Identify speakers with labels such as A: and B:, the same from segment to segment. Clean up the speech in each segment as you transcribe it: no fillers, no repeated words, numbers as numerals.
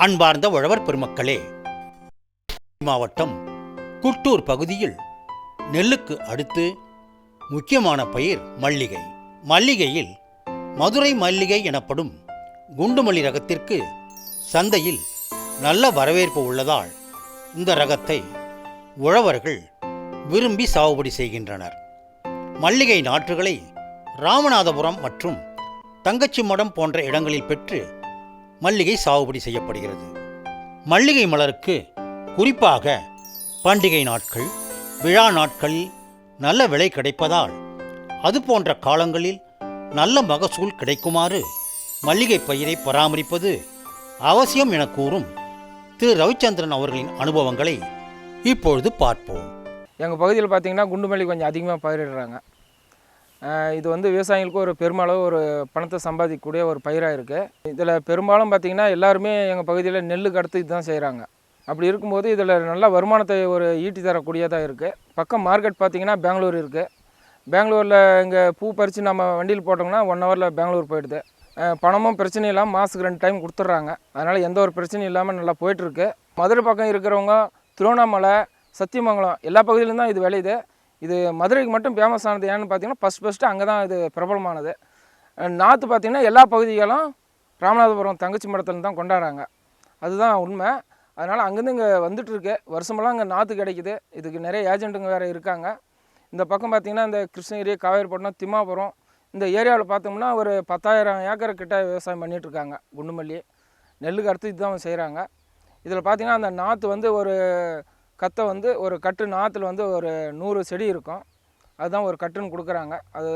A: அன்பார்ந்த உழவர் பெருமக்களே, மாவட்டம் குட்டூர் பகுதியில் நெல்லுக்கு அடுத்து முக்கியமான பயிர் மல்லிகை. மல்லிகையில் மதுரை மல்லிகை எனப்படும் குண்டுமல்லி ரகத்திற்கு சந்தையில் நல்ல வரவேற்பு உள்ளதால் இந்த ரகத்தை உழவர்கள் விரும்பி சாகுபடி செய்கின்றனர். மல்லிகை நாற்றுகளை ராமநாதபுரம் மற்றும் தங்கச்சிமடம் போன்ற இடங்களில் பெற்று மல்லிகை சாகுபடி செய்யப்படுகிறது. மல்லிகை மலருக்கு குறிப்பாக பண்டிகை நாட்கள், விழா நாட்களில் நல்ல விலை கிடைப்பதால் அது போன்ற காலங்களில் நல்ல மகசூல் கிடைக்குமாறு மல்லிகை பயிரை பராமரிப்பது அவசியம் என கூறும் திரு ரவிச்சந்திரன் அவர்களின் அனுபவங்களை இப்பொழுது பார்ப்போம்.
B: எங்கள் பகுதியில் பார்த்திங்கன்னா குண்டுமல்லி கொஞ்சம் அதிகமாக பயிரிடுறாங்க. இது விவசாயிகளுக்கு ஒரு பெருமளவு ஒரு பணத்தை சம்பாதிக்கக்கூடிய ஒரு பயிராக இருக்குது. இதில் பெரும்பாலும் பார்த்திங்கன்னா எல்லாருமே எங்கள் பகுதியில் நெல்லுக்கு அடுத்து இதுதான் செய்கிறாங்க. அப்படி இருக்கும்போது இதில் நல்ல வருமானத்தை ஒரு ஈட்டி தரக்கூடியதாக இருக்குது. பக்கம் மார்க்கெட் பார்த்திங்கன்னா பெங்களூர் இருக்குது. பெங்களூரில் இங்கே பூ பறித்து நம்ம வண்டியில் போட்டோம்னா 1 ஹவரில் பெங்களூர் போயிடுது. பணமும் பிரச்சனை இல்லாமல் மாதத்துக்கு 2 டைம் கொடுத்துட்றாங்க. அதனால் எந்த ஒரு பிரச்சனையும் இல்லாமல் நல்லா போயிட்டுருக்கு. மதுரை பக்கம் இருக்கிறவங்க திருவண்ணாமலை, சத்தியமங்கலம் எல்லா பகுதியிலும் தான் இது விளையுது. இது மதுரைக்கு மட்டும் ஃபேமஸ் ஆனது ஏன்னு பார்த்தீங்கன்னா ஃபஸ்ட்டு அங்கே தான் இது பிரபலமானது. நாற்று பார்த்திங்கன்னா எல்லா பகுதிகளும் ராமநாதபுரம் தங்கச்சி மடத்தில் தான் கொண்டாடுறாங்க. அதுதான் உண்மை. அதனால் அங்கேருந்து இங்கே வந்துட்டுருக்கு. வருஷமெல்லாம் இங்கே நாற்று கிடைக்குது. இதுக்கு நிறைய ஏஜென்ட்டுங்க வேறு இருக்காங்க. இந்த பக்கம் பார்த்திங்கன்னா இந்த கிருஷ்ணகிரி, காவேரிப்பட்டினம், திம்மாபுரம் இந்த ஏரியாவில் பார்த்தோம்னா ஒரு 10,000 ஏக்கர் கிட்ட விவசாயம் பண்ணிகிட்ருக்காங்க. குண்டுமல்லி நெல்லுக்கு அடுத்து இதுதான் செய்கிறாங்க. இதில் பார்த்திங்கன்னா அந்த நாற்று ஒரு கத்தை ஒரு கட்டு நாற்றுல ஒரு 100 செடி இருக்கும். அதுதான் ஒரு கட்டுன்னு கொடுக்குறாங்க. அது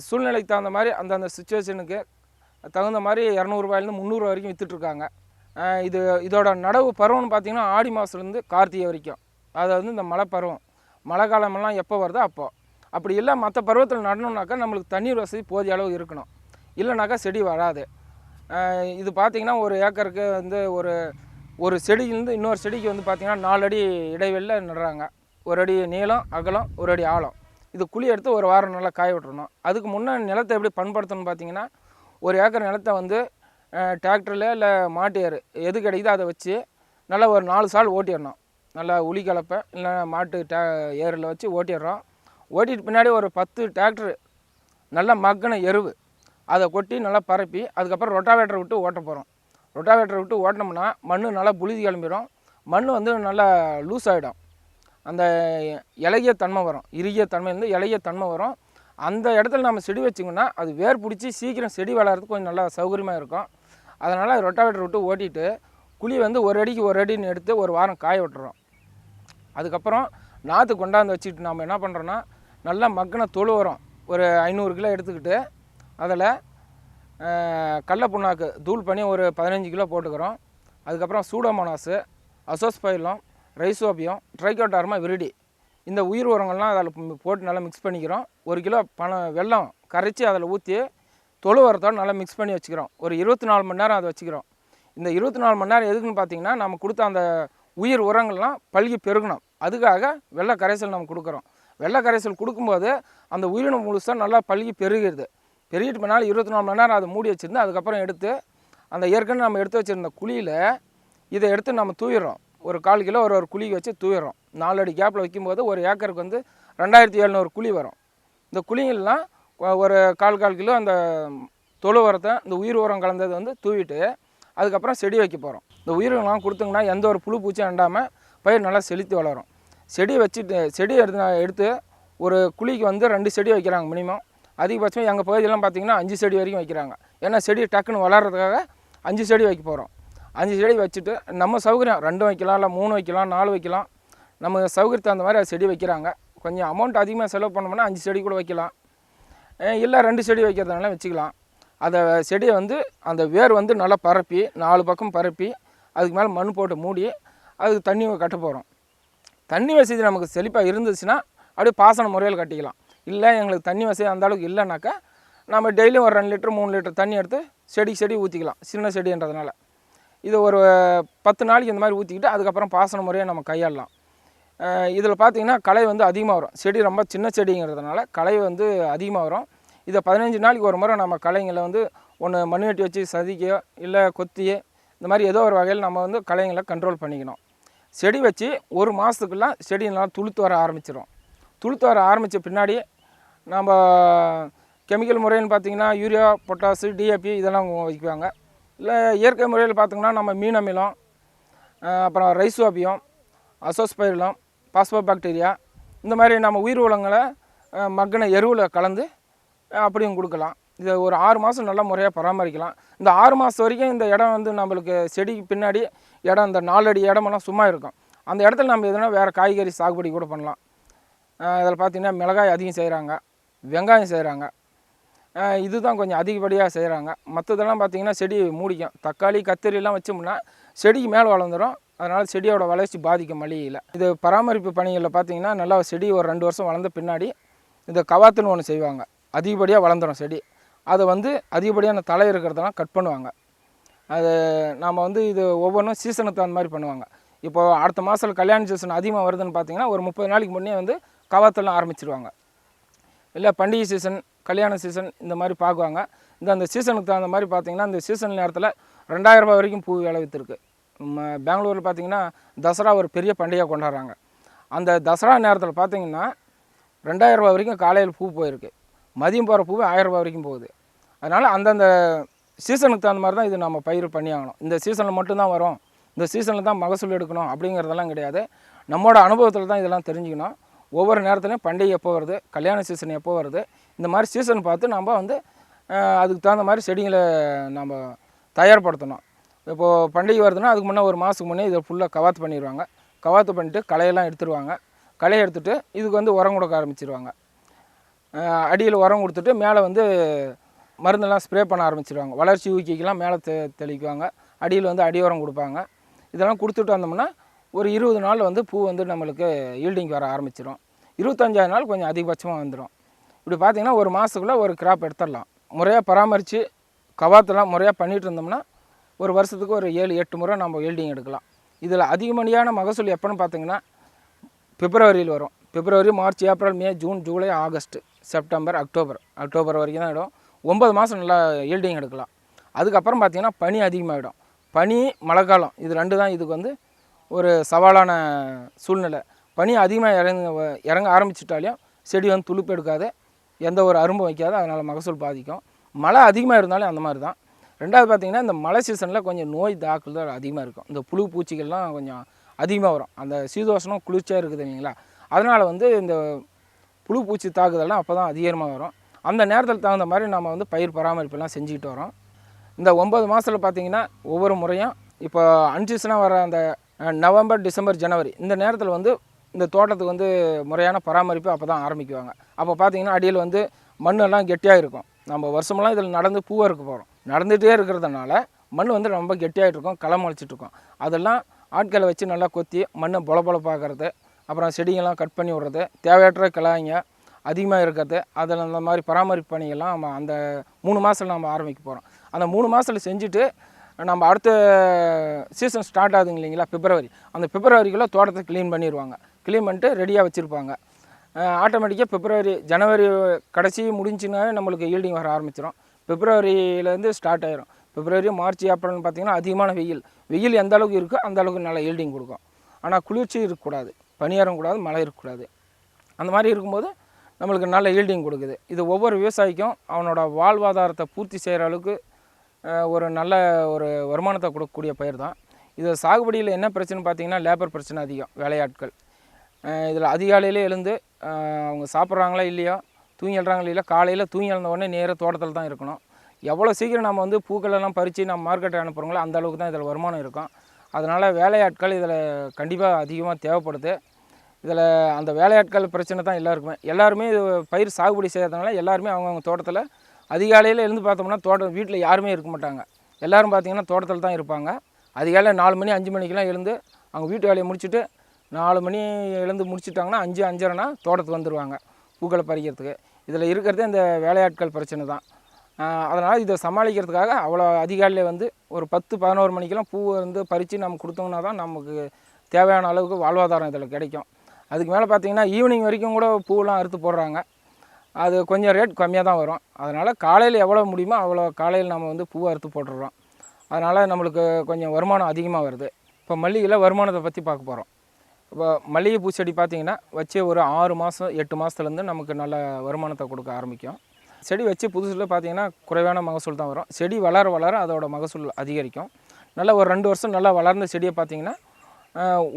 B: சூழ்நிலைக்கு தகுந்த மாதிரி அந்தந்த சுச்சுவேஷனுக்கு தகுந்த மாதிரி 200 ரூபாயிலேருந்து 300 வரைக்கும் விற்றுட்ருக்காங்க. இதோட நடவு பருவம்னு பார்த்திங்கன்னா ஆடி மாதத்துலேருந்து கார்த்திகை வரைக்கும். அதாவது இந்த மழை பருவம், மழை காலமெல்லாம் எப்போ வருதோ அப்போது. அப்படி இல்லை மற்ற பருவத்தில் நடணுன்னாக்கா நம்மளுக்கு தண்ணீர் வசதி போதிய அளவு இருக்கணும். இல்லைனாக்கா செடி வராது. இது பார்த்திங்கன்னா ஒரு ஏக்கருக்கு ஒரு செடியிலேருந்து இன்னொரு செடிக்கு பார்த்திங்கன்னா 4 அடி இடைவெளியில் நடுறாங்க. 1 அடி நீளம், அகலம், 1 அடி ஆழம். இது குழி எடுத்து ஒரு வாரம் நல்லா காய விட்டுறணும். அதுக்கு முன்னே நிலத்தை எப்படி பண்படுத்தணும்னு பார்த்திங்கன்னா 1 ஏக்கர் நிலத்தை டிராக்டரில் இல்லை மாட்டு ஏறு எது கிடைக்குதோ அதை வச்சு நல்லா ஒரு 4 சால் ஓட்டிடணும். நல்லா உளி கலப்பை இல்லை மாட்டு ஏரில் வச்சு ஓட்டிடுறோம். ஓட்டிட்டு பின்னாடி ஒரு 10 டிராக்டரு நல்லா மக்கின எருவு அதை கொட்டி நல்லா பரப்பி அதுக்கப்புறம் ரொட்டாவேட்டரை விட்டு ஓட்ட போகிறோம். ரொட்டாவேட்டரை விட்டு ஓட்டினோம்னா மண் நல்லா புழுதி கிளம்பிடும். மண் நல்லா லூஸ் ஆகிடும். அந்த இலகிய தன்மை வரும். இறுகிய தன்மையிலேருந்து இலகிய தன்மை வரும். அந்த இடத்துல நம்ம செடி வச்சிங்கன்னா அது வேர் பிடிச்சி சீக்கிரம் செடி வளர்கிறதுக்கு கொஞ்சம் நல்லா சௌகரியமாக இருக்கும். அதனால் ரொட்டாவேட்டர் விட்டு ஓட்டிட்டு குழி 1 அடிக்கு 1 அடின்னு எடுத்து ஒரு வாரம் காய விட்டுறோம். அதுக்கப்புறம் நாற்று கொண்டாந்து வச்சுக்கிட்டு நம்ம என்ன பண்ணுறோன்னா நல்லா மக்கின தொழு உரம் ஒரு 500 கிலோ எடுத்துக்கிட்டு அதில் கடல புண்ணாக்கு தூள் பண்ணி ஒரு 15 கிலோ போட்டுக்கிறோம். அதுக்கப்புறம் சூடோமோனாஸு, அசோஸ்பைலம், ரைசோபியம், ட்ரைகோடார்மா விரிடி இந்த உயிர் உரங்கள்லாம் அதில் போட்டு நல்லா மிக்ஸ் பண்ணிக்கிறோம். 1 கிலோ வெல்லம் கரைச்சி அதில் ஊற்றி தொழு உரத்தோடு நல்லா மிக்ஸ் பண்ணி வச்சுக்கிறோம். ஒரு 24 மணி நேரம் அதை வச்சுக்கிறோம். இந்த 24 மணி நேரம் எதுக்குன்னு பார்த்திங்கன்னா நம்ம கொடுத்த அந்த உயிர் உரங்கள்லாம் பல்கி பெருகணும். அதுக்காக வெள்ளை கரைசல் நம்ம கொடுக்குறோம். வெள்ளை கரைசல் கொடுக்கும்போது அந்த உயிரினம் முழுசாக நல்லா பல்கி பெருகிடுது. பெருகிட்டு பின்னால் 24 மணி நேரம் அதை மூடி வச்சுருந்து அதுக்கப்புறம் எடுத்து அந்த ஏற்கனவே நம்ம எடுத்து வச்சுருந்த குழியில் இதை எடுத்து நம்ம தூவிடுறோம். ஒரு 1/4 கிலோ ஒரு குழிக்கு வச்சு தூவிடுறோம். 4 அடி கேப்பில் வைக்கும்போது ஒரு ஏக்கருக்கு 2700 குழி வரும். இந்த குழிங்கள்லாம் ஒரு 1/4 கிலோ அந்த தொழு உரத்தை இந்த உயிர் உரம் கலந்தது தூவிட்டு அதுக்கப்புறம் செடி வைக்க போகிறோம். இந்த உயிரினம்லாம் கொடுத்தோங்கன்னா எந்த ஒரு புழு பூச்சியும் அண்டாமல் பயிர் நல்லா செழித்து வளரும். செடி வச்சுட்டு செடி எடுத்து ஒரு குழிக்கு 2 செடி வைக்கிறாங்க மினிமம். அதிகபட்சம் எங்கள் பகுதியெல்லாம் பார்த்திங்கன்னா 5 செடி வரைக்கும் வைக்கிறாங்க. ஏன்னா செடி டக்குன்னு வளர்கிறதுக்காக 5 செடி வைக்க போகிறோம். 5 செடி வச்சுட்டு நம்ம சௌகரியம் 2 வைக்கலாம், இல்லை 3 வைக்கலாம், 4 வைக்கலாம். நம்ம சௌகரியத்தை அந்த மாதிரி செடி வைக்கிறாங்க. கொஞ்சம் அமௌண்ட் அதிகமாக செலவு பண்ணோம்னா 5 செடி கூட வைக்கலாம். இல்லை 2 செடி வைக்கிறதுனால வச்சுக்கலாம். அதை செடியை அந்த வேர் நல்லா பரப்பி 4 பக்கம் பரப்பி அதுக்கு மேலே மண் போட்டு மூடி அதுக்கு தண்ணி கட்ட போகிறோம். தண்ணி வசதி நமக்கு செழிப்பாக இருந்துச்சுன்னா அப்படியே பாசன முறையில் கட்டிக்கலாம். இல்லை எங்களுக்கு தண்ணி வசதி அந்த அளவுக்கு இல்லைனாக்கா நம்ம டெய்லியும் ஒரு 2 லிட்டர் 3 லிட்டர் தண்ணி எடுத்து செடி ஊற்றிக்கலாம். சின்ன செடின்றதுனால இது ஒரு 10 நாளைக்கு இந்த மாதிரி ஊற்றிக்கிட்டு அதுக்கப்புறம் பாசன முறையை நம்ம கையாளலாம். இதில் பார்த்திங்கன்னா களை அதிகமாக வரும். செடி ரொம்ப சின்ன செடிங்கிறதுனால களை அதிகமாக வரும். இதை 15 நாளைக்கு ஒரு முறை நம்ம களைங்களை ஒன்று மண் வெட்டி வச்சு சதிக்கையோ இல்லை கொத்தியோ இந்த மாதிரி ஏதோ ஒரு வகையில் நம்ம வந்து களைங்களை கண்ட்ரோல் பண்ணிக்கணும். செடி வச்சு ஒரு மாதத்துக்குலாம் செடி நல்லா துளுத்து வர ஆரம்பிச்சிடும். துளுத்து வர ஆரம்பித்த பின்னாடி நம்ம கெமிக்கல் முறைன்னு பார்த்திங்கன்னா யூரியா, பொட்டாசு, டிஏபி இதெல்லாம் வைக்குவாங்க. இல்லை இயற்கை முறையில் பார்த்திங்கன்னா நம்ம மீன் அமிலம், அப்புறம் ரைசோபியம், அசோஸ்பைரிலம், பாஸ்போபாக்டீரியா இந்த மாதிரி நம்ம உயிர் உரங்களை மக்கின எருவில் கலந்து அப்படியும் கொடுக்கலாம். இதை ஒரு 6 மாதம் நல்லா முறையாக பராமரிக்கலாம். இந்த 6 மாதம் வரைக்கும் இந்த இடம் வந்து நம்மளுக்கு செடிக்கு பின்னாடி இடம், இந்த 4 அடி இடமெல்லாம் சும்மா இருக்கும். அந்த இடத்துல நம்ம எதுனா வேறு காய்கறி சாகுபடி கூட பண்ணலாம். அதில் பார்த்திங்கன்னா மிளகாய் அதிகம் செய்கிறாங்க, வெங்காயம் செய்கிறாங்க. இதுதான் கொஞ்சம் அதிகப்படியாக செய்கிறாங்க. மற்றதெல்லாம் பார்த்திங்கன்னா செடி மூடிக்கும். தக்காளி, கத்திரிலாம் வச்சோம்னா செடிக்கு மேலே வளர்ந்துடும். அதனால் செடியோட வளர்ச்சி பாதிக்கும் மல்லிகையில். இது பராமரிப்பு பணிகளில் பார்த்திங்கன்னா நல்லா செடி ஒரு 2 வருஷம் வளர்ந்த பின்னாடி இந்த கவாத்துன்னு ஒன்று செய்வாங்க. அதிகப்படியாக வளர்ந்துடும் செடி. அதை வந்து அதிகப்படியான தலை இருக்கிறதெல்லாம் கட் பண்ணுவாங்க. அது நாம் வந்து இது ஒவ்வொன்றும் சீசனுக்கு தகுந்த மாதிரி பண்ணுவாங்க. இப்போது அடுத்த மாதத்தில் கல்யாண சீசன் அதிகமாக வருதுன்னு பார்த்திங்கன்னா ஒரு 30 நாளைக்கு முன்னே வந்து கவாத்தெல்லாம் ஆரம்பிச்சிருவாங்க. இல்லை பண்டிகை சீசன், கல்யாண சீசன் இந்த மாதிரி பார்க்குவாங்க. அந்த சீசனுக்கு தகுந்த மாதிரி பார்த்திங்கன்னா இந்த சீசன் நேரத்தில் 2000 ரூபா வரைக்கும் பூ விலை விற்றுருக்கு. பெங்களூரில் பார்த்திங்கன்னா தசரா ஒரு பெரிய பண்டிகை கொண்டாடுறாங்க. அந்த தசரா நேரத்தில் பார்த்திங்கன்னா 2000 ரூபா வரைக்கும் காலையில் பூ போயிருக்கு. மதியம் போகிற பூவே 1000 ரூபா வரைக்கும் போகுது. அதனால் அந்தந்த சீசனுக்கு தகுந்த மாதிரி தான் இது நம்ம பயிர் பண்ணி ஆகணும். இந்த சீசனில் மட்டும்தான் வரும், இந்த சீசனில் தான் மகசூல் எடுக்கணும் அப்படிங்கிறதெல்லாம் கிடையாது. நம்மளோட அனுபவத்தில் தான் இதெல்லாம் தெரிஞ்சுக்கணும். ஒவ்வொரு நேரத்துலையும் பண்டிகை எப்போ வருது, கல்யாண சீசன் எப்போ வருது, இந்த மாதிரி சீசன் பார்த்து நம்ம வந்து அதுக்கு தகுந்த மாதிரி செடிகளை நம்ம தயார்படுத்தணும். இப்போது பண்டிகை வருதுன்னா அதுக்கு முன்னே ஒரு மாதத்துக்கு முன்னே இதை ஃபுல்லாக கவாத்து பண்ணிடுவாங்க. கவாத்து பண்ணிவிட்டு களையெல்லாம் எடுத்துருவாங்க. களையை எடுத்துகிட்டு இதுக்கு வந்து உரம் கொடுக்க ஆரம்பிச்சிருவாங்க. அடியில் உரம் கொடுத்துட்டு மேலே வந்து மருந்தெல்லாம் ஸ்ப்ரே பண்ண ஆரம்பிச்சிடுவாங்க. வளர்ச்சி ஊக்கிக்கெல்லாம் மேலே தெளிக்குவாங்க. அடியில் வந்து அடி உரம் கொடுப்பாங்க. இதெல்லாம் கொடுத்துட்டு வந்தோம்னா ஒரு 20 நாள் வந்து பூ வந்து நம்மளுக்கு ஈல்டிங் வர ஆரம்பிச்சிடும். 25ஆவது நாள் கொஞ்சம் அதிகபட்சமாக வந்துடும். இப்படி பார்த்திங்கன்னா ஒரு மாதத்துக்குள்ளே ஒரு கிராப் எடுத்துடலாம். முறையாக பராமரித்து கவாத்தெல்லாம் முறையாக பண்ணிகிட்டு இருந்தோம்னா ஒரு வருஷத்துக்கு ஒரு 7-8 முறை நம்ம ஈல்டிங் எடுக்கலாம். இதில் அதிகப்படியான மகசூல் எப்போன்னு பார்த்திங்கன்னா பிப்ரவரியில் வரும். February, March, April, May, June, July, August, September, October வரைக்கும் தான் இடம். 9 மாதம் நல்லா ஈல்டிங் எடுக்கலாம். அதுக்கப்புறம் பார்த்திங்கன்னா பனி அதிகமாகிடும். பனி, மழைக்காலம் இது 2 தான் இதுக்கு வந்து ஒரு சவாலான சூழ்நிலை. பனி அதிகமாக இறங்க ஆரம்பிச்சிட்டாலையும் செடி வந்து துளுப்பு எடுக்காது, எந்த ஒரு அரும்பு வைக்காது. அதனால் மகசூல் பாதிக்கும். மழை அதிகமாக இருந்தாலும் அந்த மாதிரி தான். 2வது பார்த்திங்கன்னா இந்த மழை சீசனில் கொஞ்சம் நோய் தாக்குதல் அதிகமாக இருக்கும். இந்த புழு பூச்சிகள்லாம் கொஞ்சம் அதிகமாக வரும். அந்த சீதோஷனம் குளிர்ச்சியாக இருக்குது இல்லைங்களா, அதனால் வந்து இந்த புழு பூச்சி தாக்குதல்லாம் அப்போ தான் அதிகமாக வரும். அந்த நேரத்தில் தகுந்த மாதிரி நம்ம வந்து பயிர் பராமரிப்பெல்லாம் செஞ்சுக்கிட்டு வரோம். இந்த 9 மாதத்தில் பார்த்திங்கன்னா ஒவ்வொரு முறையும் இப்போ அன்சீசனாக வர அந்த நவம்பர், டிசம்பர், ஜனவரி இந்த நேரத்தில் வந்து இந்த தோட்டத்துக்கு வந்து முறையான பராமரிப்பு அப்போ தான் ஆரம்பிக்குவாங்க. அப்போ பார்த்திங்கன்னா அடியில் வந்து மண்ணெல்லாம் கெட்டியாக இருக்கும். நம்ம வருஷமெல்லாம் இதில் நடந்து பூவை இருக்க போகிறோம். நடந்துகிட்டே இருக்கிறதுனால மண் வந்து ரொம்ப கெட்டியாகிட்டு இருக்கும், களை முளைச்சிட்ருக்கும். அதெல்லாம் ஆட்களை வச்சு நல்லா கொத்தி மண்ணை பொலப்பாக்குறது, அப்புறம் செடிங்கள்லாம் கட் பண்ணி விடுறது, தேவையற்ற கிளாய்ங்க அதிகமாக இருக்கிறது, அதில் அந்த மாதிரி பராமரிப்பு பணிகள்லாம் நம்ம அந்த 3 மாதத்தில் நம்ம ஆரம்பிக்க போகிறோம். அந்த 3 மாதத்தில் செஞ்சுட்டு நம்ம அடுத்த சீசன் ஸ்டார்ட் ஆகுதுங்க இல்லைங்களா, பிப்ரவரி. அந்த பிப்ரவரிக்குள்ளே தோட்டத்தை க்ளீன் பண்ணிடுவாங்க. க்ளீன் பண்ணிட்டு ரெடியாக வச்சுருப்பாங்க. ஆட்டோமேட்டிக்காக ஜனவரி கடைசி முடிஞ்சுனாவே நம்மளுக்கு ஈல்டிங் வர ஆரம்பிச்சிடும். பிப்ரவரியிலேருந்து ஸ்டார்ட் ஆயிரும். பிப்ரவரி, மார்ச், ஏப்ரல்னு பார்த்திங்கன்னா அதிகமான வெயில் எந்த அளவுக்கு இருக்கோ அந்த அளவுக்கு நல்லா ஈல்டிங் கொடுக்கும். ஆனால் குளிர்ச்சி இருக்கக்கூடாது, பனி இறங்கக்கூடாது, மழை இருக்கக்கூடாது. அந்த மாதிரி இருக்கும்போது நம்மளுக்கு நல்ல ஈல்டிங் கொடுக்குது. இது ஒவ்வொரு விவசாயிக்கும் அவனோட வாழ்வாதாரத்தை பூர்த்தி செய்கிற அளவுக்கு ஒரு நல்ல ஒரு வருமானத்தை கொடுக்கக்கூடிய பயிர் தான். இது சாகுபடியில் என்ன பிரச்சனை பார்த்திங்கன்னா லேபர் பிரச்சனை அதிகம், வேலையாட்கள். இதில் அதிகாலையிலே எழுந்து அவங்க சாப்பிட்றாங்களா இல்லையோ, தூங்கி எழுறாங்களா இல்லையா, காலையில் தூங்கி எழுந்த உடனே நேராக தோட்டத்தில் தான் இருக்கணும். எவ்வளோ சீக்கிரம் நம்ம வந்து பூக்களெல்லாம் பறித்து நம்ம மார்க்கெட்டை அனுப்புகிறோங்களோ அந்த அளவுக்கு தான் இதில் வருமானம் இருக்கும். அதனால் வேலையாட்கள் இதில் கண்டிப்பாக அதிகமாக தேவைப்படுது. இதில் அந்த வேலையாட்கள் பிரச்சனை தான் எல்லாருமே இது பயிர் சாகுபடி செய்யறதுனால எல்லாருமே அவங்கவுங்க தோட்டத்தில் அதிகாலையில் எழுந்து பார்த்தோம்னா வீட்டில் யாருமே இருக்க மாட்டாங்க. எல்லோரும் பார்த்திங்கன்னா தோட்டத்தில் தான் இருப்பாங்க. அதிகாலையில் 4 மணி 5 மணிக்கெலாம் எழுந்து அவங்க வீட்டு வேலையை முடிச்சுட்டு 4 மணி எழுந்து முடிச்சுட்டாங்கன்னா 5, 5:30னா தோட்டத்துக்கு வந்துடுவாங்க பூக்களை பறிக்கிறதுக்கு. இதில் இருக்கிறதே இந்த வேலையாட்கள் பிரச்சனை தான். அதனால் இதை சமாளிக்கிறதுக்காக அவ்வளோ அதிகாலையில் வந்து ஒரு 10-11 மணிக்கெலாம் பூவை வந்து பறித்து நம்ம கொடுத்தோம்னா தான் நமக்கு தேவையான அளவுக்கு வாழ்வாதாரம் இதில் கிடைக்கும். அதுக்கு மேலே பார்த்திங்கன்னா ஈவினிங் வரைக்கும் கூட பூவெல்லாம் அறுத்து போடுறாங்க. அது கொஞ்சம் ரேட் கம்மியாக தான் வரும். அதனால் காலையில் எவ்வளோ முடியுமோ அவ்வளோ காலையில் நம்ம வந்து பூவை அறுத்து போட்டுடுறோம். அதனால் நம்மளுக்கு கொஞ்சம் வருமானம் அதிகமாக வருது. இப்போ மல்லிகையில் வருமானத்தை பற்றி பார்க்க போகிறோம். இப்போ மல்லிகை பூச்செடி பார்த்திங்கன்னா வச்சு ஒரு 6 மாதம் 8 மாதத்துலேருந்து நமக்கு நல்ல வருமானத்தை கொடுக்க ஆரம்பிக்கும். செடி வச்சு புதுசில் பார்த்திங்கன்னா குறைவான மகசூல் தான் வரும். செடி வளர வளர அதோட மகசூல் அதிகரிக்கும். நல்லா ஒரு 2 வருஷம் நல்லா வளர்ந்த செடியை பார்த்திங்கன்னா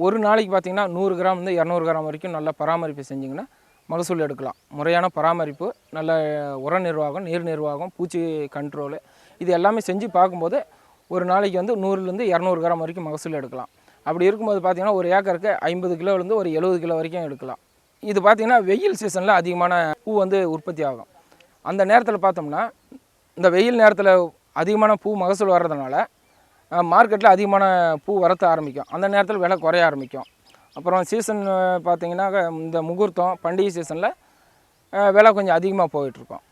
B: ஒரு நாளைக்கு பார்த்திங்கன்னா 100 கிராம்லேருந்து 200 கிராம் வரைக்கும் நல்லா பராமரிப்பு செஞ்சிங்கன்னா மகசூல் எடுக்கலாம். முறையான பராமரிப்பு, நல்ல உர நிர்வாகம், நீர் நிர்வாகம், பூச்சி கண்ட்ரோலு இது எல்லாமே செஞ்சு பார்க்கும்போது ஒரு நாளைக்கு வந்து 100லேருந்து 200 கிராம் வரைக்கும் மகசூல் எடுக்கலாம். அப்படி இருக்கும்போது பார்த்திங்கன்னா ஒரு ஏக்கருக்கு 50 கிலோலேருந்து ஒரு 70 கிலோ வரைக்கும் எடுக்கலாம். இது பார்த்திங்கன்னா வெயில் சீசனில் அதிகமான பூ வந்து உற்பத்தி ஆகும். அந்த நேரத்தில் பார்த்தோம்னா இந்த வெயில் நேரத்தில் அதிகமான பூ மகசூல் வர்றதுனால மார்க்கெட்டில் அதிகமான பூ வரத்த ஆரம்பிக்கும். அந்த நேரத்தில் விலை குறைய ஆரம்பிக்கும். அப்புறம் சீசன் பார்த்திங்கன்னா இந்த முகூர்த்தம் பண்டிகை சீசனில் விலை கொஞ்சம் அதிகமாக போயிட்டுருக்கும்.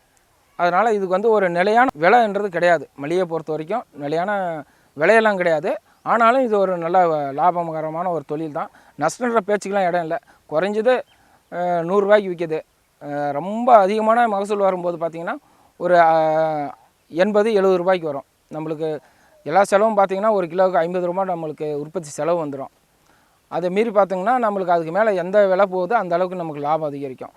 B: அதனால் இதுக்கு வந்து ஒரு நிலையான விலைன்றது கிடையாது. மல்லிகை பொறுத்த வரைக்கும் நிலையான விலையெல்லாம் கிடையாது. ஆனாலும் இது ஒரு நல்ல லாபகரமான ஒரு தொழில் தான். நஷ்டன்ற பேச்சுக்கெலாம் இடம் இல்லை. குறைஞ்சது 100 ரூபாய்க்கு விற்கிது. ரொம்ப அதிகமான மகசூல் வரும்போது பார்த்திங்கன்னா ஒரு 80-70 ரூபாய்க்கு வரும். நம்மளுக்கு எல்லா செலவும் பார்த்திங்கன்னா ஒரு கிலோவுக்கு 50 ரூபா நம்மளுக்கு உற்பத்தி செலவு வந்துடும். அதை மீறி பார்த்திங்கன்னா நம்மளுக்கு அதுக்கு மேலே எந்த விலை போகுதோ அந்த அளவுக்கு நமக்கு லாபம் அதிகரிக்கும்.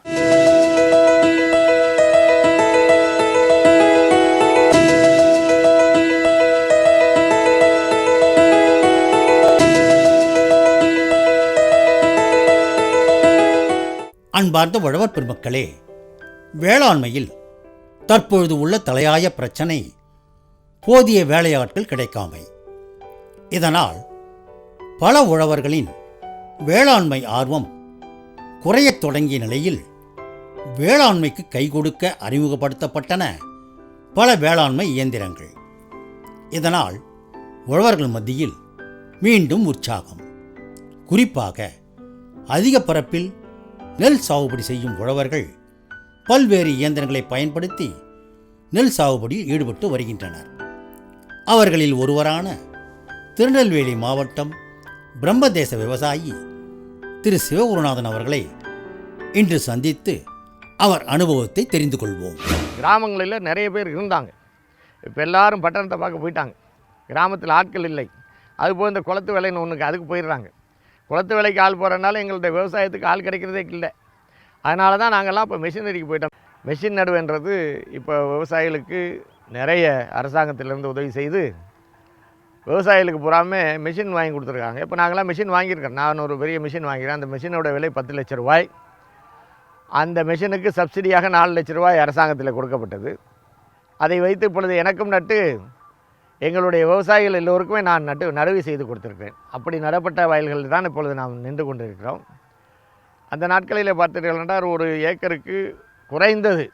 A: அன்பார்ந்த உழவர் பெருமக்களே, வேளாண்மையில் தற்பொழுது உள்ள தலையாய பிரச்சனை போதிய வேலையாட்கள் கிடைக்காமை. இதனால் பல உழவர்களின் வேளாண்மை ஆர்வம் குறையத் தொடங்கிய நிலையில் வேளாண்மைக்கு கை கொடுக்க அறிமுகப்படுத்தப்பட்டன பல வேளாண்மை இயந்திரங்கள். இதனால் உழவர்கள் மத்தியில் மீண்டும் உற்சாகம். குறிப்பாக அதிக பரப்பில் நெல் சாகுபடி செய்யும் உழவர்கள் பல்வேறு இயந்திரங்களை பயன்படுத்தி நெல் சாகுபடியில் ஈடுபட்டு வருகின்றனர். அவர்களில் ஒருவரான திருநெல்வேலி மாவட்டம் பிரம்மதேச விவசாயி திரு சிவகுருநாதன் அவர்களை இன்று சந்தித்து அவர் அனுபவத்தை தெரிந்து கொள்வோம்.
C: கிராமங்களில் நிறைய பேர் இருந்தாங்க. இப்போ எல்லாரும் பட்டணத்தை பார்க்க போயிட்டாங்க. கிராமத்தில் ஆட்கள் இல்லை. அதுபோல் இந்த குளத்து வேலைன்னு ஒன்றுக்கு அதுக்கு போயிடுறாங்க. குளத்து வேலைக்கு ஆள் போகிறனால எங்களுடைய விவசாயத்துக்கு ஆள் கிடைக்கிறதே இல்லை. அதனால தான் நாங்கள்லாம் இப்போ மெஷினரிக்கு போயிட்டோம். மெஷின் நடுவுன்றது இப்போ விவசாயிகளுக்கு நிறைய அரசாங்கத்திலேருந்து உதவி செய்து விவசாயிகளுக்கு பூராமே மெஷின் வாங்கி கொடுத்துருக்காங்க. இப்போ நாங்களாம் மெஷின் வாங்கியிருக்கோம். நான் ஒரு பெரிய மிஷின் வாங்கிறேன். அந்த மிஷினோட விலை 10 லட்ச ரூபாய். அந்த மிஷினுக்கு சப்சிடியாக 4 லட்ச ரூபாய் அரசாங்கத்தில் கொடுக்கப்பட்டது. அதை வைத்து இப்பொழுது எனக்கும் நட்டு எங்களுடைய விவசாயிகள் எல்லோருக்குமே நான் நடவு செய்து கொடுத்துருக்கிறேன். அப்படி நடப்பட்ட வயல்களில் தான் இப்பொழுது நாம் நின்று கொண்டிருக்கிறோம். அந்த நாட்களில் பார்த்துட்டீங்கன்னா ஒரு ஏக்கருக்கு குறைந்தது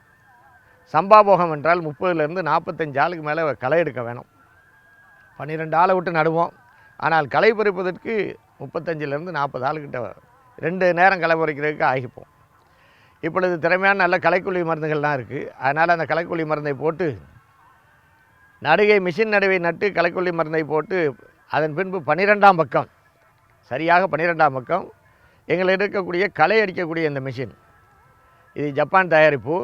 C: சம்பாபோகம் என்றால் 30லேருந்து 45 ஆளுக்கு மேலே களை எடுக்க வேணும். 12 ஆளை விட்டு நடுவோம். ஆனால் களை பறிப்பதற்கு 35லேருந்து 40 ஆளுக்கிட்ட 2 நேரம் களை பறிக்கிறதுக்கு ஆகிப்போம். இப்பொழுது திறமையான நல்ல களைக்கொல்லி மருந்துகள்லாம் இருக்குது. அதனால் அந்த களைக்கொல்லி மருந்தை போட்டு நடுகை மிஷின் நடுவை நட்டு களைக்கொல்லி மருந்தை போட்டு அதன் பின்பு 12ஆம் பக்கம் சரியாக 12ஆம் பக்கம் எங்களை இருக்கக்கூடிய களை அடிக்கக்கூடிய இந்த மிஷின், இது ஜப்பான் தயாரிப்பு.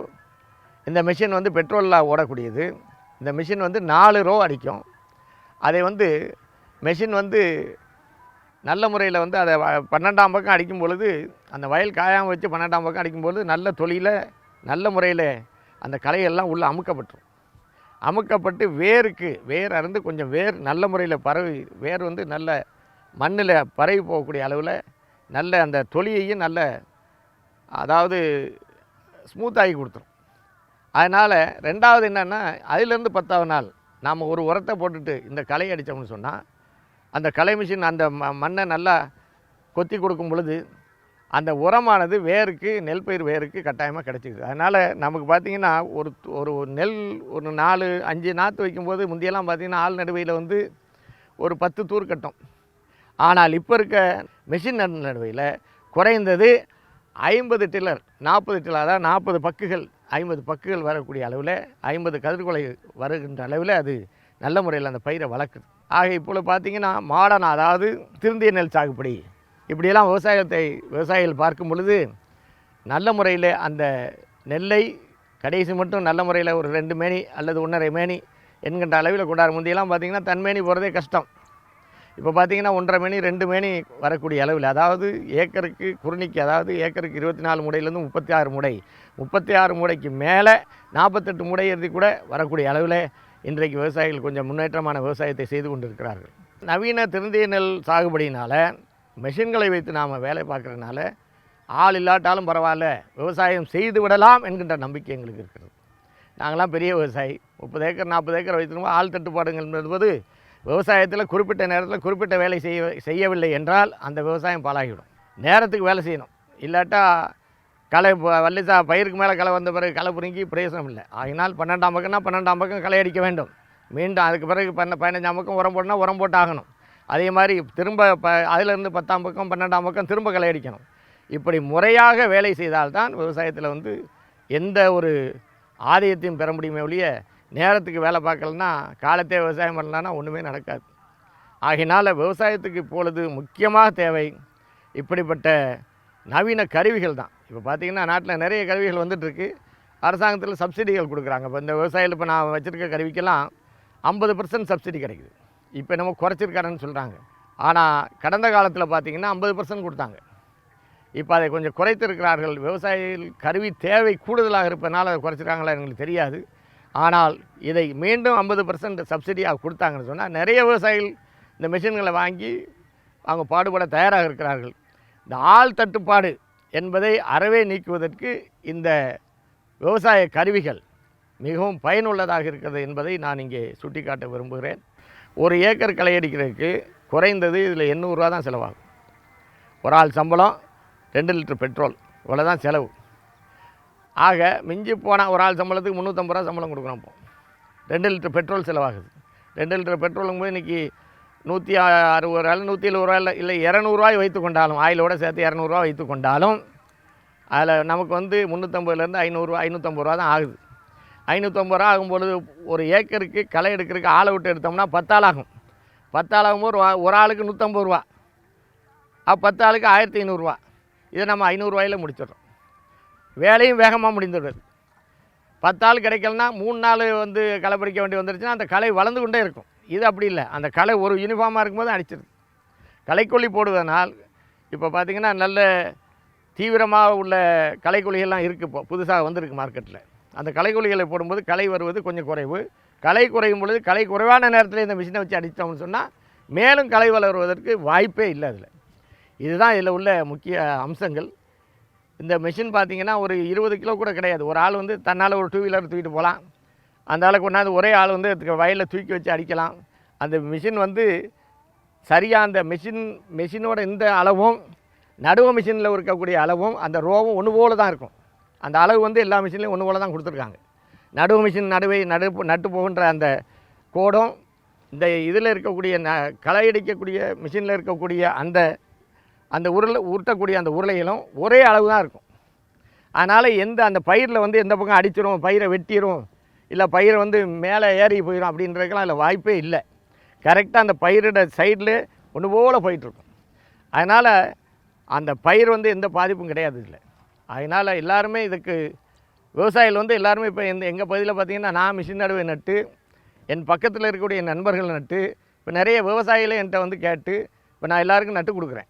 C: இந்த மிஷின் வந்து பெட்ரோலில் ஓடக்கூடியது. இந்த மிஷின் வந்து 4 ரோ அடிக்கும். அதை வந்து மிஷின் வந்து நல்ல முறையில் வந்து அதை 12ஆம் பக்கம் அடிக்கும் பொழுது அந்த வயல் காயாமல் வச்சு 12ஆம் பக்கம் அடிக்கும்போது நல்ல தொழில நல்ல முறையில் அந்த களையெல்லாம் உள்ளே அமுக்கப்பட்டு வேர் அருந்து கொஞ்சம் வேர் நல்ல முறையில் பரவி வேர் வந்து நல்ல மண்ணில் பரவி போகக்கூடிய அளவில் நல்ல அந்த தொலியையும் நல்ல அதாவது ஸ்மூத்தாகி கொடுத்துரும். அதனால் ரெண்டாவது என்னென்னா அதிலேருந்து 10ஆவது நாள் நாம் ஒரு உரத்தை போட்டுட்டு இந்த களை அடித்தோம்னு சொன்னால் அந்த களை மிஷின் அந்த மண்ணை நல்லா கொத்தி கொடுக்கும் பொழுது அந்த உரமானது வேருக்கு நெல் பயிர் வேருக்கு கட்டாயமாக கிடச்சிக்குது. அதனால் நமக்கு பார்த்திங்கன்னா ஒரு நெல் ஒரு 4-5 நாற்று வைக்கும்போது முந்தியெல்லாம் பார்த்திங்கன்னா ஆள் நடுவையில் வந்து ஒரு 10 தூர் கட்டும். ஆனால் இப்போ இருக்க மிஷின் நடுவையில் குறைந்தது 50 டில்லர் 40 டில்லர் அதாவது 40 பக்குகள் 50 பக்குகள் வரக்கூடிய அளவில் 50 கதிர்கொலை வருகின்ற அளவில் அது நல்ல முறையில் அந்த பயிரை வளர்க்குது. ஆக இப்போது பார்த்திங்கன்னா மாடர்ன் அதாவது திருந்திய நெல் சாகுபடி இப்படியெல்லாம் விவசாயிகள் பார்க்கும் பொழுது நல்ல முறையில் அந்த நெல்லை கடைசி மட்டும் நல்ல முறையில் ஒரு 2 மேனி அல்லது 1.5 மேனி என்கின்ற அளவில் கொண்டாட. முந்தையெல்லாம் பார்த்திங்கன்னா தன்மேனி போகிறதே கஷ்டம். இப்போ பார்த்திங்கன்னா 1.5 மேனி 2 மேனி வரக்கூடிய அளவில், அதாவது ஏக்கருக்கு குருணிக்கு, அதாவது ஏக்கருக்கு 24 முடையிலேருந்து 36 முடை, 36 முடைக்கு மேலே 48 முடை எழுதி கூட வரக்கூடிய அளவில் இன்றைக்கு விவசாயிகள் கொஞ்சம் முன்னேற்றமான விவசாயத்தை செய்து கொண்டிருக்கிறார்கள். நவீன திருந்திய நெல் சாகுபடியினால் மெஷின்களை வைத்து நாம் வேலை பார்க்குறதுனால ஆள் இல்லாட்டாலும் பரவாயில்ல, விவசாயம் செய்து விடலாம் என்கின்ற நம்பிக்கை எங்களுக்கு இருக்கிறது. நாங்களாம் பெரிய விவசாயி, 30 ஏக்கர் 40 ஏக்கர் வைத்திருக்கோம். ஆள் தட்டுப்பாடுங்கள் என்பது விவசாயத்தில் குறிப்பிட்ட நேரத்தில் குறிப்பிட்ட வேலை செய்யவில்லை என்றால் அந்த விவசாயம் பாழாகிவிடும். நேரத்துக்கு வேலை செய்யணும், இல்லாட்டா களை வள்ளிசா பயிருக்கு மேலே களை வந்த பிறகு களை புரிங்கி பிரயோசனம் இல்லை. ஆகினால் 12ஆம் பக்கம்னா 12ஆம் பக்கம் களை அடிக்க வேண்டும். மீண்டும் அதுக்கு பிறகு 15ஆம் பக்கம் உரம் போடனா உரம் போட்டாகணும். அதே மாதிரி திரும்ப அதிலிருந்து 10ஆம் பக்கம் 12ஆம் பக்கம் திரும்ப களை அடிக்கணும். இப்படி முறையாக வேலை செய்தால்தான் விவசாயத்தில் எந்த ஒரு ஆதாயத்தையும் பெற முடியுமே ஒழிய, நேரத்துக்கு வேலை பார்க்கலன்னா, காலத்தே விவசாயம் பண்ணலான்னா ஒன்றுமே நடக்காது. ஆகினால் விவசாயத்துக்கு இப்பொழுது முக்கியமாக தேவை இப்படிப்பட்ட நவீன கருவிகள் தான். இப்போ பார்த்திங்கன்னா நாட்டில் நிறைய கருவிகள் வந்துட்டுருக்கு. அரசாங்கத்தில் சப்சிடிகள் கொடுக்குறாங்க. இப்போ இந்த விவசாயிகள் இப்போ நான் வச்சுருக்க கருவிக்கெல்லாம் 50% சப்சிடி கிடைக்குது. இப்போ நம்ம குறைச்சிருக்காருன்னு சொல்கிறாங்க. ஆனால் கடந்த காலத்தில் பார்த்திங்கன்னா 50% கொடுத்தாங்க. இப்போ அதை கொஞ்சம் குறைத்திருக்கிறார்கள். விவசாயிகள் கருவி தேவை கூடுதலாக இருப்பதனால் அதை குறைச்சிருக்காங்களா எங்களுக்கு தெரியாது. ஆனால் இதை மீண்டும் 50% சப்சிடியாக கொடுத்தாங்கன்னு சொன்னால் நிறைய விவசாயிகள் இந்த மிஷின்களை வாங்கி அவங்க பாடுபட தயாராக இருக்கிறார்கள். இந்த ஆள் தட்டுப்பாடு என்பதை அறவே நீக்குவதற்கு இந்த விவசாய கருவிகள் மிகவும் பயனுள்ளதாக இருக்கிறது என்பதை நான் இங்கே சுட்டிக்காட்ட விரும்புகிறேன். ஒரு ஏக்கர் களை அடிக்கிறதுக்கு குறைந்தது இதில் 800 ரூபா தான் செலவாகும். ஒரு ஆள் சம்பளம், 2 லிட்டர் பெட்ரோல், இவ்வளோ தான் செலவு. ஆக மிஞ்சி போனால் ஒரு ஆள் சம்பளத்துக்கு 350 ரூபா சம்பளம் கொடுக்கணும். இப்போ 2 லிட்டர் பெட்ரோல் செலவாகுது. 2 லிட்டர் பெட்ரோலுங்க போது இன்றைக்கி 160 ரூபா 170 ரூபா இல்லை 200 ரூபாய் வைத்து கொண்டாலும், ஆயிலோடு சேர்த்து 200 ரூபா வைத்து கொண்டாலும் அதில் நமக்கு 350லேருந்து 500 550 ரூபா தான் ஆகுது. 550 ரூபா ஆகும்பொழுது ஒரு ஏக்கருக்கு களை எடுக்கிறதுக்கு ஆளை விட்டு எடுத்தோம்னா 10 ஆள் ஆகும். 10 ஆள் ஆகும்போது ஒரு ஆளுக்கு 150 ரூபா, 10 ஆளுக்கு 1500 ரூபா. இதை நம்ம 500 ரூபாயில் முடிச்சிடுறோம். வேலையும் வேகமாக முடிந்துவிடுது. 10 ஆள் கிடைக்கலனா 3 நாள் களை பறிக்க வேண்டி வந்துருச்சுன்னா அந்த களை வளர்ந்து கொண்டே இருக்கும். இது அப்படி இல்லை, அந்த களை ஒரு யூனிஃபார்மாக இருக்கும்போது அடிச்சிடுது. களைக்கொல்லி போடுவதனால் இப்போ பார்த்திங்கன்னா நல்ல தீவிரமாக உள்ள களைக்கொல்லிகள்லாம் இருக்குது. இப்போ புதுசாக வந்திருக்கு மார்க்கெட்டில். அந்த களைக்கொல்லிகளை போடும்போது களை வருவது கொஞ்சம் குறைவு. களை குறையும் பொழுது களை குறைவான நேரத்தில் இந்த மிஷினை வச்சு அடித்தோம்னு சொன்னால் மேலும் களை வளருவதற்கு வாய்ப்பே இல்லை. அதில் இதுதான் இதில் உள்ள முக்கிய அம்சங்கள். இந்த மிஷின் பார்த்திங்கன்னா ஒரு 20 கிலோ கூட கிடையாது. ஒரு ஆள் தன்னால் ஒரு 2 வீலர் தூக்கிட்டு போகலாம். அந்த ஆளுக்கு கொண்டாந்து ஒரே ஆள் வயலில் தூக்கி வச்சு அடிக்கலாம். அந்த மிஷின் சரியாக அந்த மிஷினோட இந்த அளவும் நடுவு மிஷினில் இருக்கக்கூடிய அளவும் அந்த ரோவும் ஒன்று போல தான் இருக்கும். அந்த அளவு எல்லா மிஷின்லையும் ஒன்று போல தான் கொடுத்துருக்காங்க. நடுவு மிஷின் நட்டு போகின்ற அந்த கோடும் இந்த இதில் இருக்கக்கூடிய களை அடிக்கக்கூடிய மிஷினில் இருக்கக்கூடிய அந்த உருட்டக்கூடிய அந்த உருளைகளும் ஒரே அளவு தான் இருக்கும். அதனால் அந்த பயிரில் எந்த பக்கம் அடிச்சிரும், பயிரை வெட்டிடும், இல்லை பயிரை மேலே ஏறி போயிடும் அப்படின்றதுக்கெல்லாம் அதில் வாய்ப்பே இல்லை. கரெக்டாக அந்த பயிரோட சைடில் ஒன்று போல் போயிட்டுருக்கும். அதனால் அந்த பயிர் எந்த பாதிப்பும் கிடையாது இல்லை. அதனால் எல்லாருமே இதுக்கு விவசாயிகள் எல்லாருமே இப்போ எங்கள் பகுதியில் பார்த்திங்கன்னா நான் மிஷின் நடுவை நட்டு, என் பக்கத்தில் இருக்கக்கூடிய என் நண்பர்கள் நட்டு, இப்போ நிறைய விவசாயிகளே என்கிட்ட கேட்டு இப்போ நான் எல்லாருக்கும் நட்டு கொடுக்குறேன்.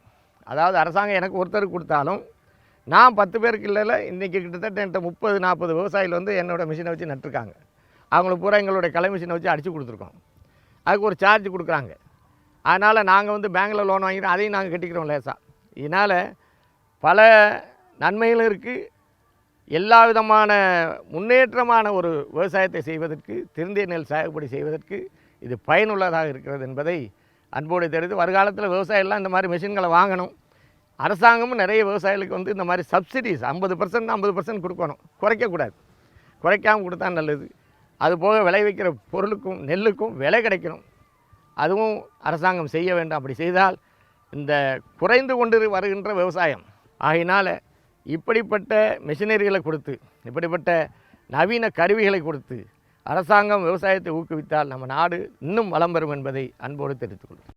C: அதாவது அரசாங்கம் எனக்கு ஒருத்தருக்கு கொடுத்தாலும் நான் 10 பேருக்கு இல்லை, இன்றைக்கி கிட்டத்தட்ட என்கிட்ட 30-40 விவசாயிகள் என்னோடய மிஷினை வச்சு நட்டுருக்காங்க. அவங்களுக்கு பூரா எங்களுடைய களை மிஷினை வச்சு அடித்து கொடுத்துருக்கோம். அதுக்கு ஒரு சார்ஜ் கொடுக்குறாங்க. அதனால் நாங்கள் பேங்கில் லோன் வாங்கிக்கிறோம், அதையும் நாங்கள் கட்டிக்கிறோம் லேசாக. இதனால் பல நன்மைகளும் இருக்குது. எல்லா விதமான முன்னேற்றமான ஒரு விவசாயத்தை செய்வதற்கு, திருந்திய நெல் சாகுபடி செய்வதற்கு இது பயனுள்ளதாக இருக்கிறது என்பதை அன்போடு தெரிவித்து, வருகாலத்தில் விவசாயிகள்லாம் இந்த மாதிரி மிஷின்களை வாங்கணும். அரசாங்கமும் நிறைய விவசாயிகளுக்கு இந்த மாதிரி சப்சிடிஸ் 50% 50% கொடுக்கணும், குறைக்கக்கூடாது. குறைக்காமல் கொடுத்தா நல்லது. அதுபோக விளைவிக்கிற பொருளுக்கும் நெல்லுக்கும் விலை கிடைக்கணும், அதுவும் அரசாங்கம் செய்ய வேண்டும். அப்படி செய்தால் இந்த குறைந்து கொண்டு வருகின்ற விவசாயம் ஆகினால் இப்படிப்பட்ட மிஷினரிகளை கொடுத்து, இப்படிப்பட்ட நவீன கருவிகளை கொடுத்து அரசாங்கம் விவசாயத்தை ஊக்குவித்தால் நம்ம நாடு இன்னும் வளம் பெறும் என்பதை அன்போடு தெரிவித்துக் கொள்கிறேன்.